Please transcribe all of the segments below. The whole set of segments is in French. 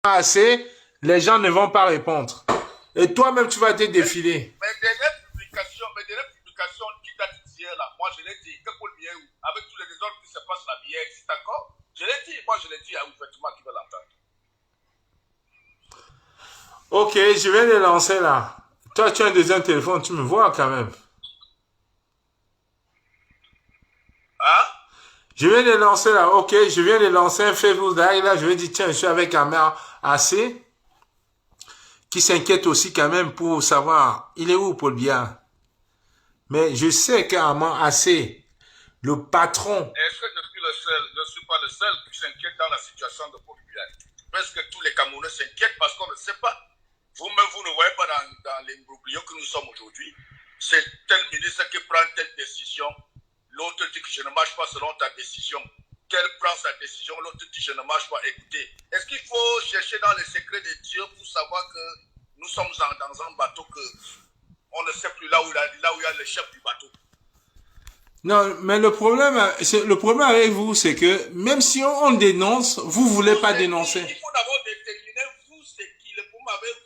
assez, les gens ne vont pas répondre. Et toi-même, tu vas te défiler. Mes dernières publications qui datent d'hier, là, moi je l'ai dit, que pour le bien, avec tous les désordres qui se passent là, hier, existe encore. Je l'ai dit, moi je l'ai dit à ouvertement qui veut l'entendre. Ok, je vais les lancer là. Toi, tu as un deuxième téléphone, tu me vois quand même. Hein? Je viens de lancer là, ok, je viens de lancer un Facebook Live là, je vais dire tiens, je suis avec un mère AC qui s'inquiète aussi quand même pour savoir il est où Paul Biya. Mais je sais qu'Armand AC, le patron. Est-ce que je suis le seul? Je ne suis pas le seul qui s'inquiète dans la situation de Paul Biya. Presque tous les Camerounais s'inquiètent parce qu'on ne sait pas. Vous-même, vous ne voyez pas dans les imbroglios que nous sommes aujourd'hui. C'est tel ministre qui prend telle décision. L'autre dit que je ne marche pas selon ta décision. Tel prend sa décision, l'autre dit je ne marche pas. Écoutez, est-ce qu'il faut chercher dans les secrets de Dieu pour savoir que nous sommes dans un bateau que on ne sait plus là où il y a le chef du bateau? Non, mais le problème avec vous, c'est que même si on dénonce, vous voulez pas dénoncer. Il faut d'abord déterminer vous c'est qui. Le problème avec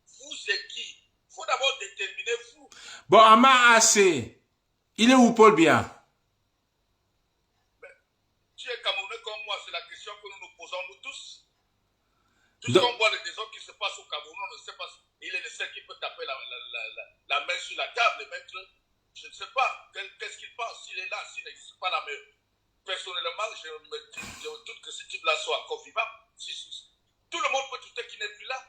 vous c'est qui. Il faut d'abord déterminer vous. Bon, Armand AC, il est où Paul Biya? Tu es Camerounais comme moi, c'est la question que nous nous posons nous tous. Donc, Puisqu'on voit les désordres qui se passent au Cameroun, on ne sait pas. Il est le seul qui peut taper la main sur la table et mettre. Je ne sais pas. Qu'est-ce qu'il pense? S'il est là, s'il n'existe pas là, mais personnellement, je me doute que ce type-là soit encore vivant. Tout le monde peut douter qu'il n'est plus là.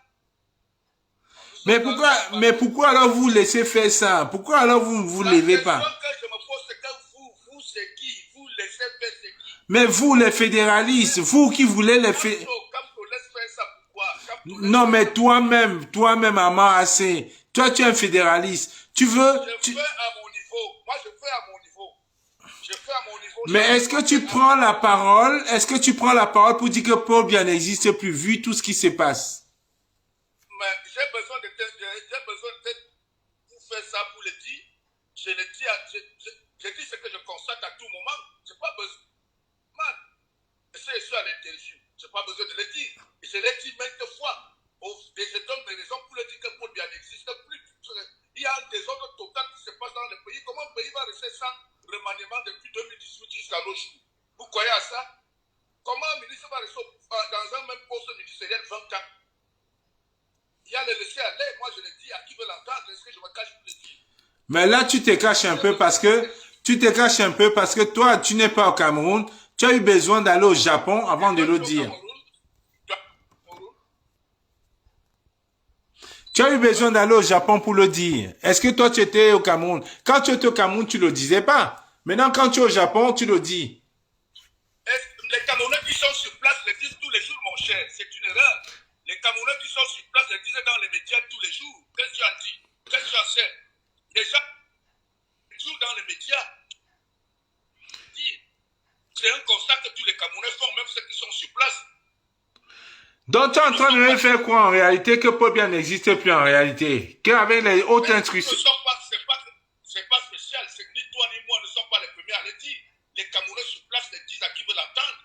mais pourquoi alors vous laissez faire ça? Pourquoi alors vous ne vous levez pas? La question que je me pose, c'est que vous, c'est qui? Vous laissez faire, c'est qui? Mais vous, les fédéralistes, vous qui voulez les fédéralistes. Non, mais toi-même, Armand AC, toi, tu es un fédéraliste. Tu veux. Je fais à mon niveau. Moi, je fais à mon niveau. Je fais à mon niveau. Mais est-ce que tu prends la parole? Est-ce que tu prends la parole pour dire que Paul Biya n'existe plus, vu tout ce qui se passe? Mais j'ai besoin de pour faire ça, pour le dire. Je le dis, je dis ce que je constate à tout moment. Je n'ai pas besoin. Man, je suis à l'intelligence. Je n'ai pas besoin de le dire. Et je l'ai dit maintes fois. Et je donne mes raisons pour le dire que Paul Biya n'existe plus. Il y a un désordre total qui se passe dans le pays. Comment le pays va rester sans remaniement depuis 2018 jusqu'à nos jours? Vous croyez à ça? Comment un ministre va rester dans un même poste ministériel 20 ans? Il y a le laisser aller. Moi, je le dis à qui veut l'entendre. Est-ce que je me cache pour le dire? Mais là, tu te caches un peu parce que toi, tu n'es pas au Cameroun. Tu as eu besoin d'aller au Japon avant de le dire. Tu as eu besoin d'aller au Japon pour le dire. Est-ce que toi, tu étais au Cameroun? Quand tu étais au Cameroun, tu ne le disais pas. Maintenant, quand tu es au Japon, tu le dis. Les Camerounais qui sont sur place le disent tous les jours, mon cher. C'est une erreur. Les Camerounais qui sont sur place le disent dans les médias tous les jours. Qu'est-ce que tu en dis? Qu'est-ce que tu en sais? Les gens jouent dans les médias. C'est un constat que tous les Camerounais font, même ceux qui sont sur place. Donc, tu es en train de me faire quoi en réalité? Que Paul Biya n'existe plus en réalité? Qu'avec les hautes instructions. C'est pas spécial. Ni toi ni moi ne sommes pas les premiers à le dire. Les Camerounais sur place le disent à qui veut l'entendre.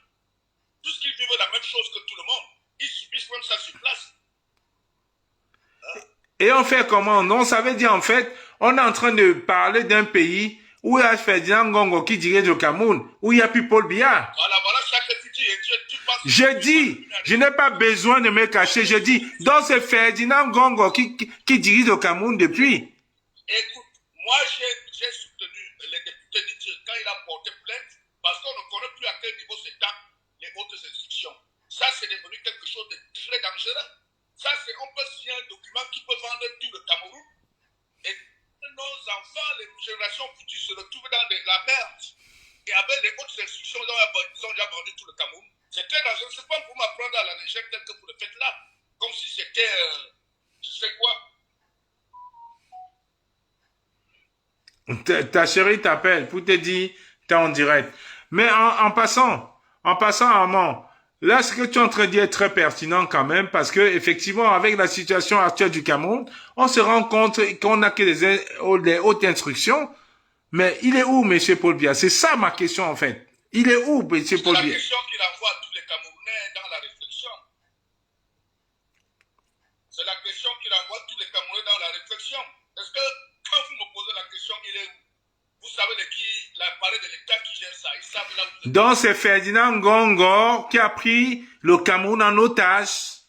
Tout ce qu'ils vivent la même chose que tout le monde. Ils subissent même ça sur place. Et on fait comment? Non, ça veut dire en fait, on est en train de parler d'un pays où il y a Ferdinand Ngongo qui dirige le Cameroun, où il n'y a plus Paul Biya. Voilà ça que tu dis. Je dis, je n'ai pas besoin de me cacher, je dis, donc c'est Ferdinand Ngongo qui dirige le Cameroun depuis. Écoute, moi j'ai soutenu les députés d'Itche quand il a porté plainte, parce qu'on ne connaît plus à quel niveau s'étendent les hautes institutions. Ça, c'est devenu quelque chose de très dangereux. Ça, on peut signer un document qui peut vendre tout le Cameroun. Et nos enfants, les générations futures se retrouvent dans la merde. Et avec les hautes institutions, ils ont déjà vendu tout le Cameroun. C'est très dangereux. C'est pas pour m'apprendre à la légère tel que vous le faites là. Comme si c'était, je sais quoi. Ta chérie t'appelle pour te dire, t'es en direct. Mais en passant, Armand, là, ce que tu es en train de dire est très pertinent quand même, parce que effectivement, avec la situation actuelle du Cameroun, on se rend compte qu'on n'a que les hautes instructions. Mais il est où, M. Paul Biya? C'est ça ma question, en fait. Il est où, M. Paul Biya? C'est la question qu'il envoie à tous les Camerounais dans la réflexion. Donc c'est Ferdinand Ngongo qui a pris le Cameroun en otage.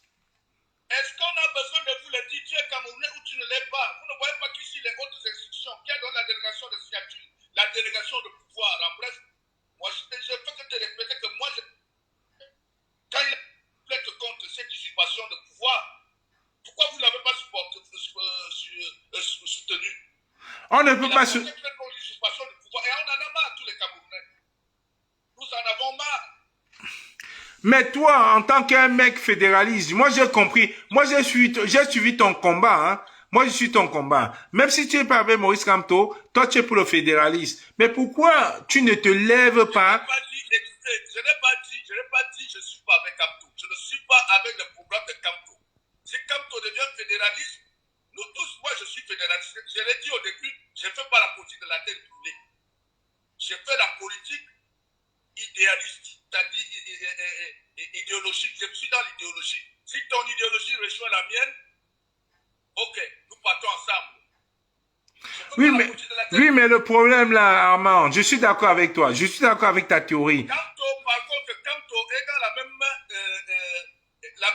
Est-ce qu'on a besoin de vous le dire, tu es Camerounais ou tu ne l'es pas? Vous ne voyez pas qu'ici les autres institutions, qui a dans la délégation de signature, la délégation de pouvoir, en bref, moi je peux que te répéter que moi, quand il plaide contre cette usurpation de pouvoir, pourquoi vous ne l'avez pas soutenu? On ne peut pas... L'usurpation de pouvoir, et on en a marre, tous les Camerounais. Nous en avons marre. Mais toi, en tant qu'un mec fédéraliste, moi j'ai compris, moi j'ai suivi ton combat, hein. Moi je suis ton combat. Même si tu es pas avec Maurice Kamto, toi tu es pour le fédéraliste. Mais pourquoi tu ne te lèves pas? Je n'ai pas dit, je ne suis pas avec Kamto. Je ne suis pas avec le programme de Kamto. Si Kamto devient fédéraliste, nous tous, moi je suis fédéraliste. Je l'ai dit au début, je ne fais pas la politique de la tête brûlée. Je fais la politique idéaliste, c'est-à-dire idéologique. Je suis dans l'idéologie. Si ton idéologie rejoint la mienne, ok, nous partons ensemble. Oui, mais le problème là, Armand, je suis d'accord avec toi. Je suis d'accord avec ta théorie. Kamto, par contre, Kamto est dans la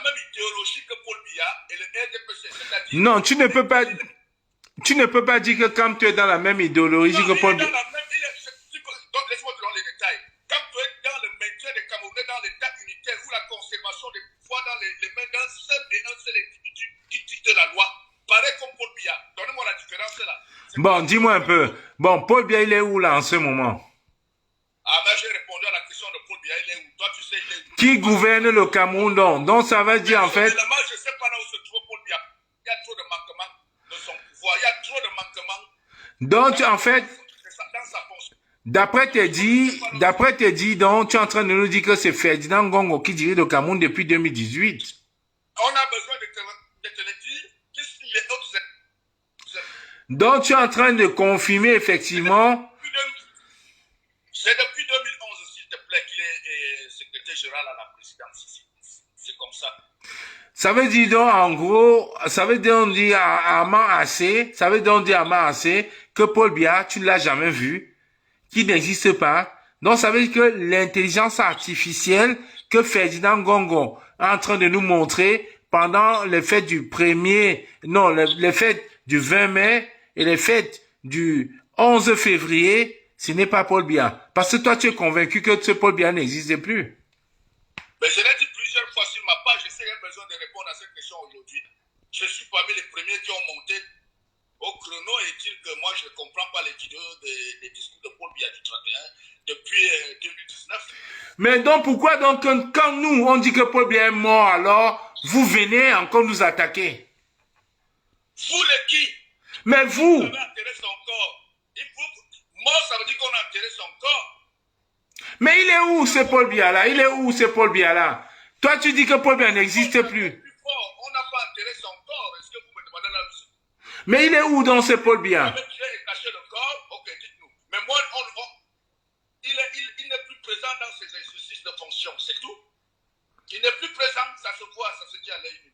même idéologie que Paul Biya et le RDPC. Non, tu ne peux pas dire que Kamto est dans la même idéologie que Paul Biya. Laisse-moi te donner les détails. Kamto est dans le maintien des Camerounais dans l'état unitaire où la conservation des pouvoirs dans les mains d'un seul et un seul individu qui dicte la loi. Pareil comme Paul Biya. Donnez-moi la différence là. Bon, dis-moi un peu. Bon, Paul Biya, il est où là en ce moment? Ah ben j'ai répondu à la question de Paul Biya, il est où? Toi tu sais il est où? Qui gouverne le Cameroun donc? Donc ça veut dire en fait... Je ne sais pas là où se trouve Paul Biya. Il y a trop de manquements de son pouvoir. Il y a trop de manquements. Donc en fait... Dans sa fonction. D'après tes dits, donc, tu es en train de nous dire que c'est Ferdinand Ngongo qui dirige le Cameroun depuis 2018. On a besoin de te le dire. Qu'est-ce qu'il est autres? Donc, tu es en train de confirmer effectivement. C'est depuis 2011, s'il te plaît, qu'il est secrétaire général à la présidence ici. C'est comme ça. Ça veut dire donc, en gros, ça veut donc dire à Amassé que Paul Biya, tu ne l'as jamais vu, qui n'existe pas. Donc, ça veut dire que l'intelligence artificielle que Ferdinand Ngongo est en train de nous montrer pendant les fêtes les fêtes du 20 mai et les fêtes du 11 février, ce n'est pas Paul Biya. Parce que toi, tu es convaincu que ce Paul Biya n'existe plus. Mais je l'ai dit plusieurs fois sur ma page, j'ai besoin de répondre à cette question aujourd'hui. Je suis parmi les premiers qui ont monté au chrono et dire que moi je ne comprends pas les vidéos des discours de Paul Biya du 31 depuis 2019. Mais donc pourquoi donc quand nous on dit que Paul Biya est mort, alors vous venez encore nous attaquer? Vous les qui? Mais vous avez enterré son corps. Mort, ça veut dire qu'on a enterré son corps. Mais il est où ce Paul Biya là? Il est où ce Paul Biya là? Toi tu dis que Paul Biya n'existe plus. On n'a pas enterré son corps. Est-ce que vous me demandez là? Mais il est où dans ce Paul Biya? Tu as caché le corps? Ok, dites-nous. Mais moi, il n'est plus présent dans ses exercices de fonction, c'est tout. Il n'est plus présent, ça se voit, ça se dit à l'œil nu.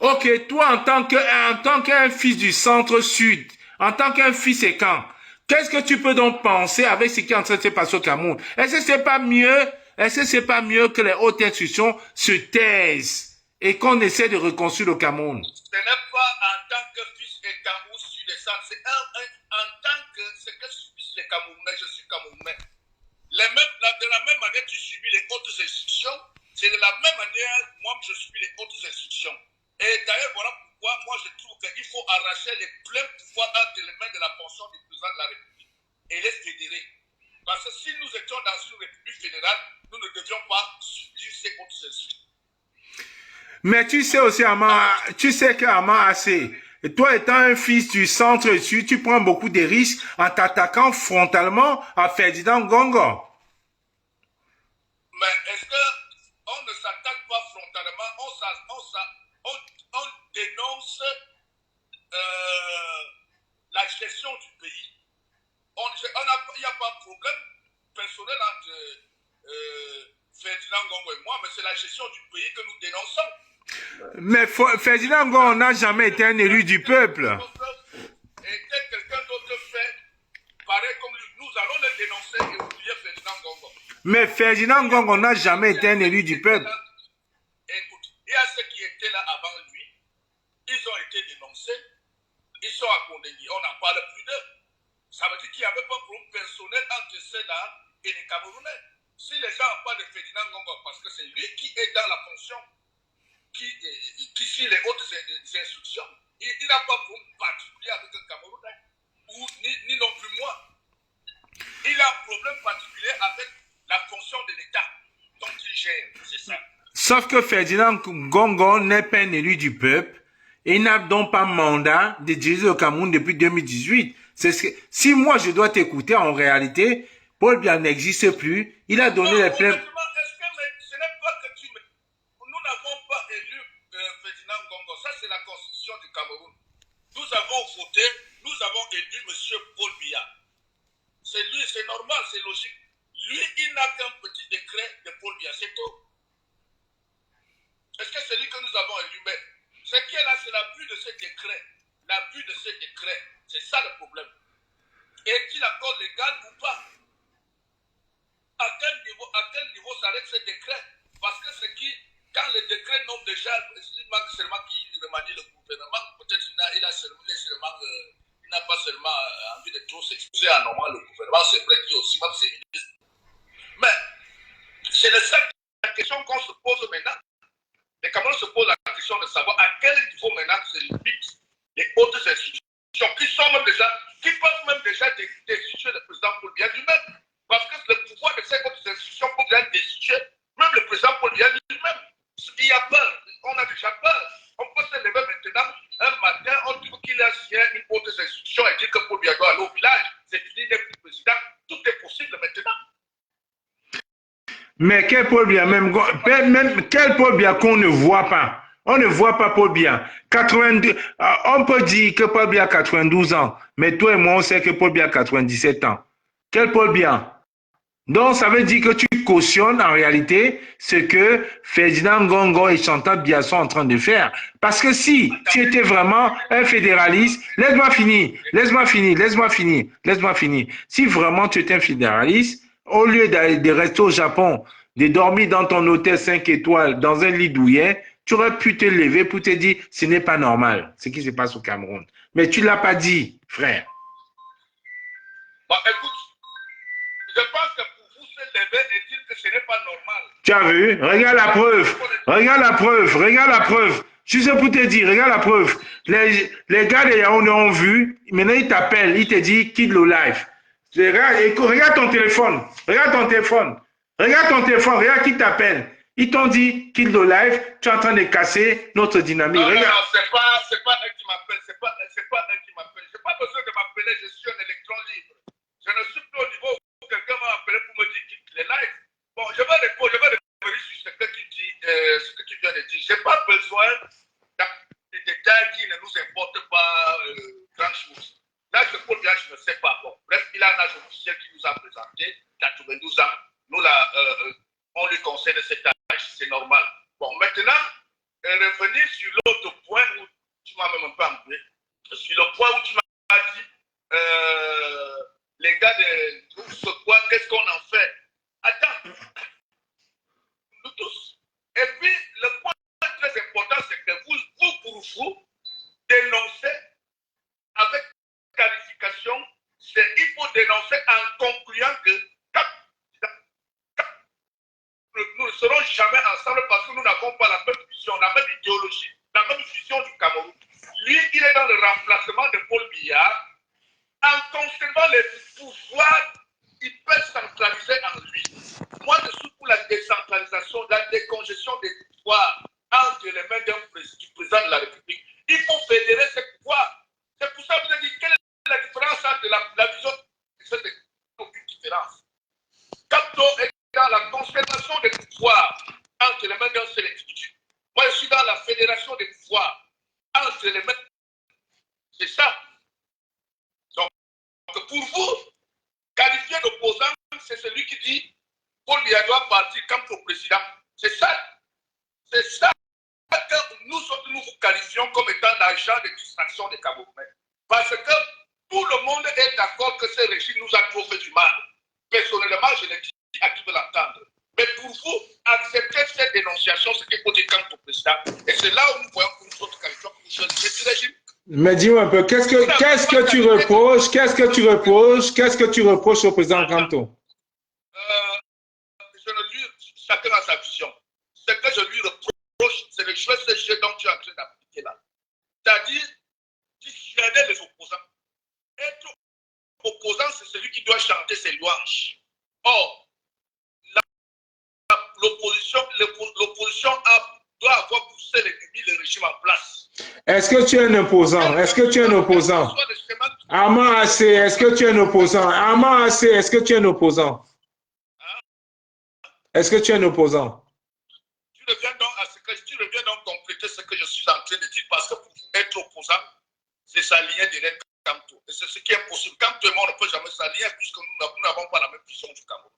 Ok, toi en tant qu'un fils du centre-sud, en tant qu'un fils écan, qu'est-ce que tu peux donc penser avec ce qui est en train de se passer au Cameroun? Est-ce que c'est pas mieux que les hautes institutions se taisent et qu'on essaie de reconstruire le Cameroun? Ce n'est pas en tant que fils écan ou sud-escent, c'est en tant que ce que subissent les Camerounais, je suis Camerounais. De la même manière tu subis les hautes institutions, c'est de la même manière moi je subis les hautes institutions. Et d'ailleurs voilà pourquoi moi je trouve qu'il faut arracher les pleins pouvoirs entre les mains de la fonction du président de la République et les fédérer. Parce que si nous étions dans une république fédérale, nous ne devions pas subir ces hautes institutions. Mais tu sais aussi, tu sais qu'Armand Assé, toi étant un fils du centre-sud, tu prends beaucoup de risques en t'attaquant frontalement à Ferdinand Ngongo. Mais est-ce qu'on ne s'attaque pas frontalement, on dénonce la gestion du pays. Il n'y a pas de problème personnel entre Ferdinand Ngongo et moi, mais c'est la gestion du pays que nous dénonçons. Mais Ferdinand Ngongo n'a jamais été un élu du peuple. Et quelqu'un d'autre fait pareil comme lui, nous allons le dénoncer et oublier Ferdinand Ngongo. Mais Ferdinand Ngongo n'a jamais été un élu du peuple. Écoute, il y a ceux qui étaient là avant lui, ils ont été dénoncés, ils sont à condamner, on n'en parle plus d'eux. Ça veut dire qu'il n'y avait pas de problème personnel entre ceux-là et les Camerounais. Si les gens n'ont pas de Ferdinand Ngongo, parce que c'est lui qui est dans la fonction, qui suit les autres instructions, il n'a pas de problème particulier avec un Camerounais, ou ni non plus moi. Il a un problème particulier avec la fonction de l'État dont il gère, c'est ça. Sauf que Ferdinand Ngongo n'est pas un élu du peuple et il n'a donc pas mandat de diriger le Cameroun depuis 2018. Si moi je dois t'écouter, en réalité, Paul Biya n'existe plus. Il a donné les pleins... Ce n'est pas que tu me... Nous n'avons pas élu Ferdinand Ngongo. Ça, c'est la constitution du Cameroun. Nous avons voté, nous avons élu M. Paul Biya. C'est lui, c'est normal, c'est logique. Lui, il n'a qu'un petit décret de Paul Biya, c'est tout. Est-ce que c'est lui que nous avons élu? Mais ce qui est là, c'est l'abus de ce décret. L'abus de ce décret. C'est ça le problème. Est-il encore légal ou pas? À quel niveau s'arrête ce décret? Parce que c'est qui, quand le décret nomme déjà, il manque seulement qu'il remanie le gouvernement, peut-être il n'a pas seulement envie de trop s'exposer à normal le gouvernement, c'est vrai qu'il y a aussi même ses ministres. Mais c'est de ça la question qu'on se pose maintenant. Les Camerounais se posent la question de savoir à quel niveau maintenant se limitent les autres institutions qui peuvent même déjà destituer le président Paul Biya lui-même. Parce que le pouvoir de ces autres institutions peut déjà destituer même le président Paul Biya lui-même. Il y a peur, on a déjà peur. On peut se lever maintenant, un matin, on dit qu'il y a une autre institution et dire que Paul Biya doit aller au village. C'est fini d'être président. Tout est possible maintenant. Mais quel Paul Biya, même quel Paul Biya qu'on ne voit pas. On ne voit pas Paul Biya. 82, on peut dire que Paul Biya a 92 ans, mais toi et moi, on sait que Paul Biya a 97 ans. Quel Paul Biya? Donc, ça veut dire que tu cautionnes en réalité ce que Ferdinand Ngongo et Chantal Biya sont en train de faire. Parce que si tu étais vraiment un fédéraliste, laisse-moi finir. Si vraiment tu étais un fédéraliste, au lieu de rester au Japon, de dormir dans ton hôtel 5 étoiles, dans un lit douillet, tu aurais pu te lever pour te dire, ce n'est pas normal, ce qui se passe au Cameroun. Mais tu ne l'as pas dit, frère. Bon, écoute, je pense que pour vous se lever et dire que ce n'est pas normal. Tu as vu? Regarde la preuve. Je sais pour te dire, regarde la preuve. Les gars de Yaoundé ont vu, maintenant ils t'appellent, ils te disent quitte le live. Regarde ton téléphone, regarde qui t'appelle. Ils t'ont dit quitte le live, tu es en train de casser notre dynamique. Non, c'est pas eux qui m'appellent, c'est pas eux qui m'appellent. Je n'ai pas besoin de m'appeler, je suis un électron libre. Je ne suis plus au niveau où quelqu'un m'a appelé pour me dire quitte les lives. Bon, je vais revenir sur ce que tu dis, ce que tu viens de dire. Je n'ai pas besoin de détails qui ne nous importent pas grand chose. Là, je peux dire, je ne sais pas. Bon, bref, il a un âge officiel qui nous a présenté, 92 ans. Nous, là, on lui concède cet âge, c'est normal. Bon, maintenant, revenir sur l'autre point où tu m'as même un peu embrouillé. Sur le point où tu m'as dit, les gars de ce point, qu'est-ce qu'on en fait? Attends, nous tous. Et puis, le point très important, c'est que pour vous, dénoncez avec qualification, il faut dénoncer en concluant que nous ne serons jamais ensemble parce que nous n'avons pas la même vision, la même idéologie, la même vision du Cameroun. Lui, il est dans le remplacement de Paul Biya. En conservant les pouvoirs, il peut centraliser en lui. Moi, je suis pour la décentralisation, la décongestion des pouvoirs entre les mains du président de la République. Il faut fédérer ces pouvoirs. C'est pour ça que je vous ai dit, quelle est la différence entre la vision de cette aucune différence. Capto est dans la conservation des pouvoirs entre les mains d'un seul individu. Moi, je suis dans la fédération des pouvoirs entre les mains. C'est ça. Donc, pour vous, qualifier d'opposant, c'est celui qui dit Paul Biya doit partir comme au président. C'est ça. C'est ça que nous vous qualifions comme étant l'agent de distraction des Camerounais. Parce que tout le monde est d'accord que ce régime nous a trop fait du mal. Personnellement, je le dis, à qui veut l'entendre. Mais pour vous, accepter cette dénonciation, c'est qu'il faut dire quand au président. Et c'est là où nous voyons que nous autres qualifions pour ce régime. Mais dis-moi un peu, qu'est-ce que tu reproches, qu'est-ce que tu reproches au président Kamto? Je ne lui, chacun a sa vision. Ce que je lui reproche, c'est le jeu dont tu es en train d'appliquer là. C'est-à-dire dissuader les opposants. Être opposant, c'est celui qui doit chanter ses louanges. Or, l'opposition doit avoir poussé le régime en place. Est-ce que tu es un opposant? Est-ce que tu es un opposant? Armand AC, est-ce que tu es un opposant? Armand AC, est-ce que tu es un opposant? Est-ce que tu es un opposant? Tu reviens donc compléter ce que je suis en train de dire, parce que pour être opposant, c'est s'aligner derrière Kamto. Et c'est ce qui est impossible. Kamto et moi, on ne peut jamais s'aligner puisque nous n'avons pas la même vision du Cameroun.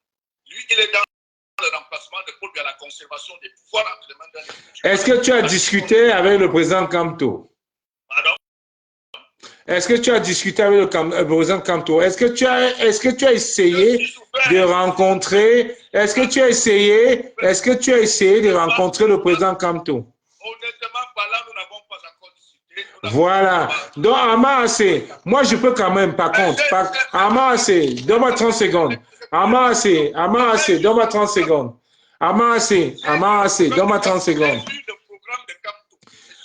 Lui, il est dans le remplacement de Paul Biya, la conservation des pouvoirs entre les mains d'un. Est-ce que tu as discuté avec le président Kamto? Pardon? Est-ce que tu as discuté avec le président Kamto? Est-ce que tu as essayé de rencontrer? Est-ce que tu as essayé de rencontrer le président Kamto? Honnêtement, par là, nous n'avons pas encore discuté. Voilà. Donc, Amas, moi, je peux quand même, par contre, Amas, donne-moi 30 secondes. Amas, donne-moi 30 secondes. Amas, donne-moi 30 secondes.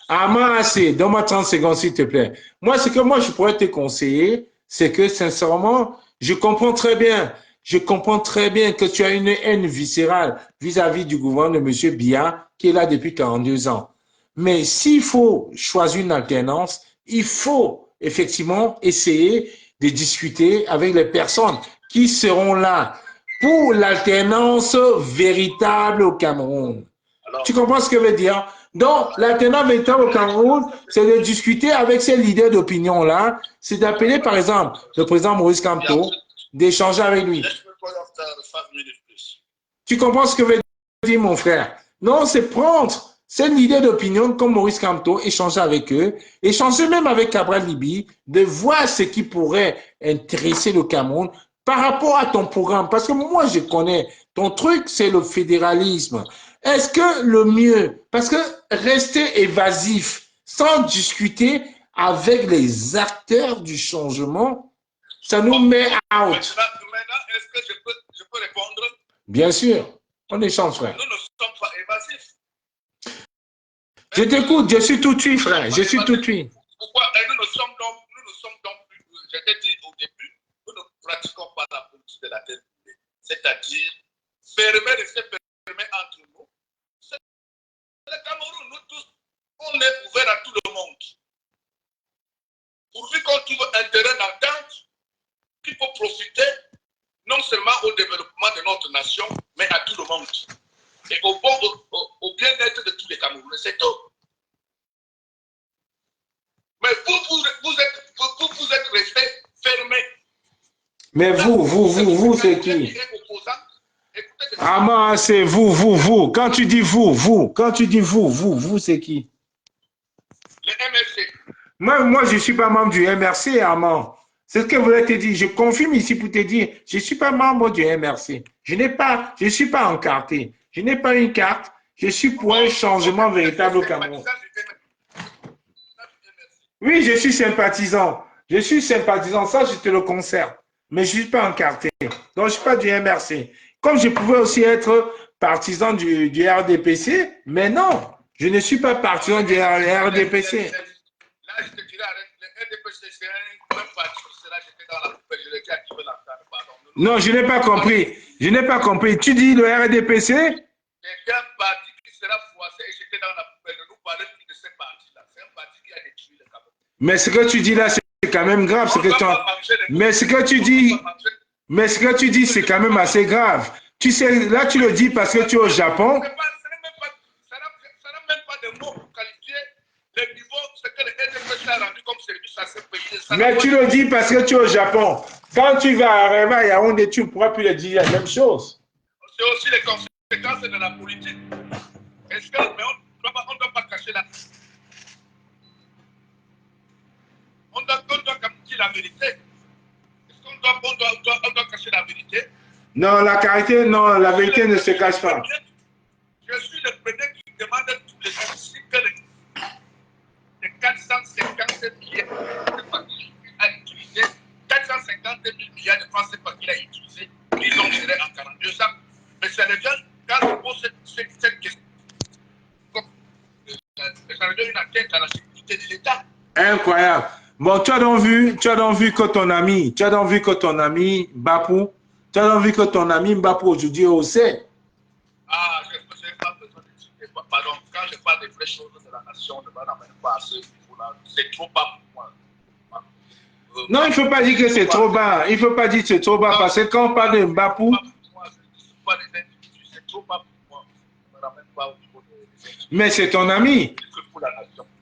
Amas, donne-moi 30 secondes, s'il te plaît. Moi, ce que moi, je pourrais te conseiller, c'est que, sincèrement, je comprends très bien que tu as une haine viscérale vis-à-vis du gouvernement de M. Biya, qui est là depuis 42 ans. Mais s'il faut choisir une alternance, il faut effectivement essayer de discuter avec les personnes qui seront là pour l'alternance véritable au Cameroun. Tu comprends ce que je veux dire? Donc, l'alternance véritable au Cameroun, c'est de discuter avec ces leaders d'opinion-là, c'est d'appeler par exemple le président Maurice Kamto, d'échanger avec lui. Tu comprends ce que je veux dire, mon frère? Non, c'est prendre ces leaders d'opinion comme Maurice Kamto, échanger avec eux, échanger même avec Cabral Libi, de voir ce qui pourrait intéresser le Cameroun par rapport à ton programme. Parce que moi, je connais, ton truc, c'est le fédéralisme. Est-ce que le mieux, parce que rester évasif sans discuter avec les acteurs du changement, ça nous met out. Maintenant, est-ce que je peux répondre? Bien sûr, on échange, frère. Nous ne sommes pas évasifs. Je t'écoute, je suis tout de suite, frère, je suis tout de suite. Pourquoi? Nous ne sommes donc plus, je t'ai dit au début, nous ne pratiquons pas la politique de la tête brûlée. C'est-à-dire, rester fermé entre nous. Le Cameroun, nous tous, on est ouvert à tout le monde. Pourvu qu'on trouve un terrain d'entente qui peut profiter non seulement au développement de notre nation, mais à tout le monde. Et au bien-être de tous les Camerounais, c'est tout. Mais vous êtes restés fermés. Mais vous, c'est qui? Ah, c'est vous. Quand tu dis vous, c'est qui? Le MRC. Moi, je ne suis pas membre du MRC, Armand. C'est ce que vous avez dit. Je confirme ici pour te dire, je ne suis pas membre du MRC. Je ne suis pas encarté. Je n'ai pas une carte. Je suis pour un changement véritable au Cameroun. Oui, je suis sympathisant. Ça, je te le conserve. Mais je ne suis pas encarté. Donc, je ne suis pas du MRC. Comme je pouvais aussi être partisan du RDPC, mais non, je ne suis pas partisan du RDPC. Là, je te dirais, le RDPC, c'est un parti qui sera jeté dans la poubelle. Je le dis à qui veut l'entendre, pardon. Non, je n'ai pas compris. Tu dis le RDPC? C'est un parti qui sera froissé et jeté dans la poubelle. Ne nous parlons plus de ce parti-là. C'est un parti qui a détruit le Cameroun. Mais ce que tu dis là, c'est quand même grave. Mais ce que tu dis, c'est quand même assez grave. Tu sais, là, tu le dis parce que tu es au Japon. Ça n'a même pas de mots pour qualifier le niveau, ce que le RDPC a rendu comme service à ce pays. Mais tu le dis parce que tu es au Japon. Quand tu vas arriver à Yaoundé, tu ne pourras plus le dire la même chose. C'est aussi les conséquences de la politique. Mais on ne doit pas cacher la... On doit dire la vérité. Est-ce qu'on doit cacher la vérité? Non, la carité, non, la vérité ne se cache pas. Je suis le premier qui demande tous les jours que les 457 milliards a utilisé, 450 000 milliards de francs CFA qu'il a utilisé, ils ont géré en 42 ans. Mais ça devient, quand on pose cette question, ça devient une atteinte à la sécurité de l'État. Incroyable. Bon, tu as donc vu que ton ami Bapou, tu as donc vu que ton ami Bapou aujourd'hui sait. Ah, je n'ai pas besoin de dire, pardon, quand je parle des vraies choses de la nation, je ne m'amène pas à ce niveau-là. C'est trop bas pour moi. Non, il ne faut pas dire que c'est trop bas. Il ne faut pas dire que c'est trop bas parce que quand on parle de Bapou, c'est trop bas pour moi. Je ne me ramène pas au niveau des mais c'est ton ami.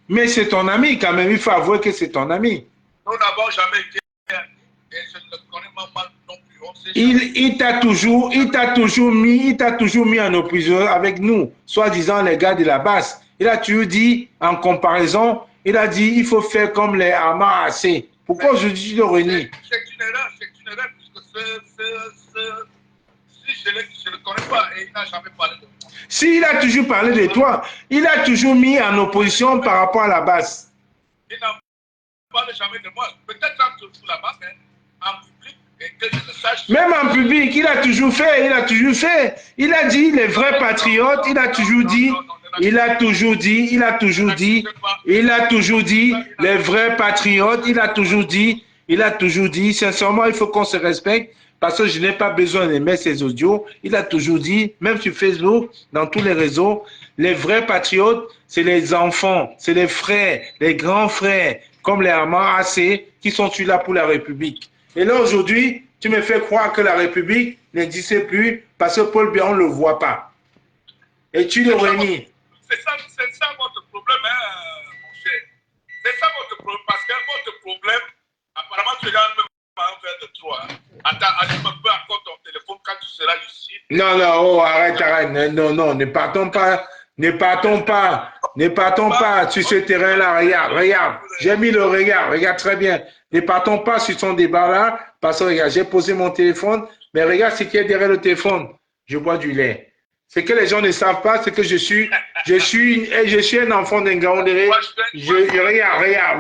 Mais c'est ton ami quand même. Il faut avouer que c'est ton ami. Nous n'avons jamais été amis et je ne le connais pas non plus. Il t'a toujours mis en opposition avec nous, soi-disant les gars de la base. Il a toujours dit, en comparaison, il a dit, il faut faire comme les Hamas AC. Pourquoi aujourd'hui tu le renies? C'est une erreur, puisque si je ne le connais pas et il n'a jamais parlé de moi. Si, il a toujours parlé de toi. Il a toujours mis en opposition par rapport à la base. Il n'a parlé jamais de moi. Peut-être entre vous la base, mais en public, et que je le sache. Même en public, il a toujours fait. Il a dit les vrais patriotes, il a toujours dit les vrais patriotes, il a toujours dit, sincèrement, il faut qu'on se respecte parce que je n'ai pas besoin de mettre ces audios. Il a toujours dit, même sur Facebook, dans tous les réseaux, les vrais patriotes, c'est les enfants, c'est les frères, les grands frères, comme les Hamas AC, qui sont là pour la République. Et là, aujourd'hui, tu me fais croire que la République n'existe plus parce que Paul Biya, on ne le voit pas. Et tu le renies. C'est ça votre problème, hein, mon cher. C'est ça votre problème, parce que votre problème, apparemment, tu regardes même pas un verre de trop. Hein. Attends, allume un peu encore ton téléphone quand tu seras ici. Non, arrête. Non, ne partons pas sur ce terrain-là. Regarde. J'ai mis le regard. Regarde très bien. Ne partons pas sur son débat-là, parce que regarde, j'ai posé mon téléphone, mais regarde ce qui est derrière le téléphone. Je bois du lait. Ce que les gens ne savent pas, c'est que je suis un enfant d'un Gaoundéré. Regarde.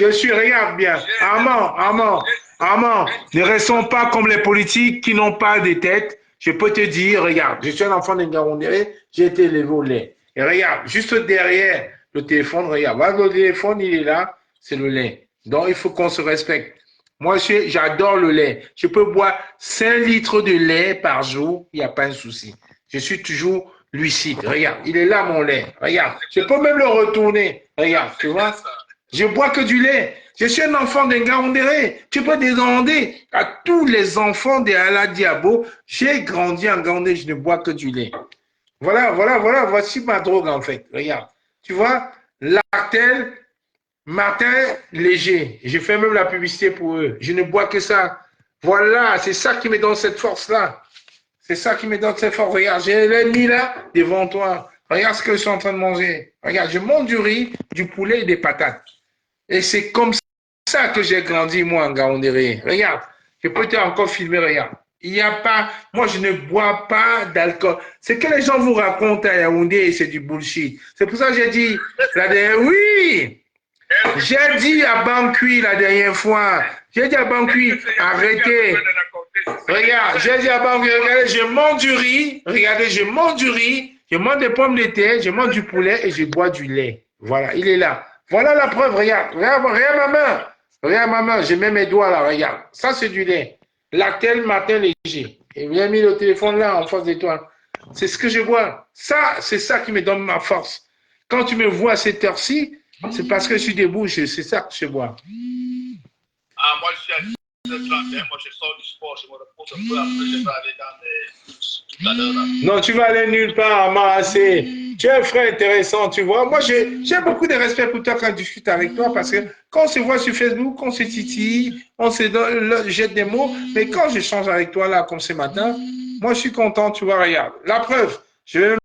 Regarde bien. Armand, ne restons pas comme les politiques qui n'ont pas de tête. Je peux te dire, regarde, je suis un enfant d'un Gaoundéré, j'ai été élevé au lait. Et regarde, juste derrière le téléphone, regarde, voilà, le téléphone, il est là, c'est le lait. Donc, il faut qu'on se respecte. Moi, j'adore le lait. Je peux boire 5 litres de lait par jour, il n'y a pas un souci. Je suis toujours lucide. Regarde, il est là, mon lait. Regarde, je peux même le retourner. Regarde, tu vois. Je bois que du lait. Je suis un enfant d'un Gaoundéré. Tu peux demander à tous les enfants de Ala Diabo. J'ai grandi en Gaoundé, je ne bois que du lait. Voilà. Voici ma drogue, en fait. Regarde. Tu vois, Lactel, Martin Léger. Je fais même la publicité pour eux. Je ne bois que ça. Voilà, c'est ça qui me donne cette force-là. Regarde, j'ai l'ai mis là devant toi. Regarde ce que je suis en train de manger. Regarde, je mange du riz, du poulet et des patates. Et c'est comme ça que j'ai grandi, moi, en Gaoundéré. Regarde, je peux te encore filmer, regarde. Il n'y a pas, moi, je ne bois pas d'alcool. C'est que les gens vous racontent à Yaoundé, c'est du bullshit. C'est pour ça que j'ai dit, j'ai dit à Bankui la dernière fois, arrêtez. Regarde, j'ai dit à Bankui, regardez, je mange du riz, je mange des pommes de terre, je mange du poulet et je bois du lait. Voilà, il est là. Voilà la preuve, regarde ma main, j'ai même mes doigts là, regarde. Ça, c'est du lait. Lactel, Martin Léger. Et j'ai mis le téléphone là en face de toi. C'est ce que je bois. Ça, c'est ça qui me donne ma force. Quand tu me vois à cette heure-ci, c'est parce que je suis debout, c'est ça que je bois. Ah, moi, je suis à 10h31, moi, je sors du sport, je me repose un peu, après, je vais aller dans les... tout à l'heure, là. Non, tu vas aller nulle part, Amassé. Tu es un frère intéressant, tu vois. Moi, j'ai beaucoup de respect pour toi quand je discute avec toi parce que quand on se voit sur Facebook, on se titille, on se jette des mots. Mais quand j'échange avec toi là, comme ce matin, moi, je suis content, tu vois, regarde. La preuve, je vais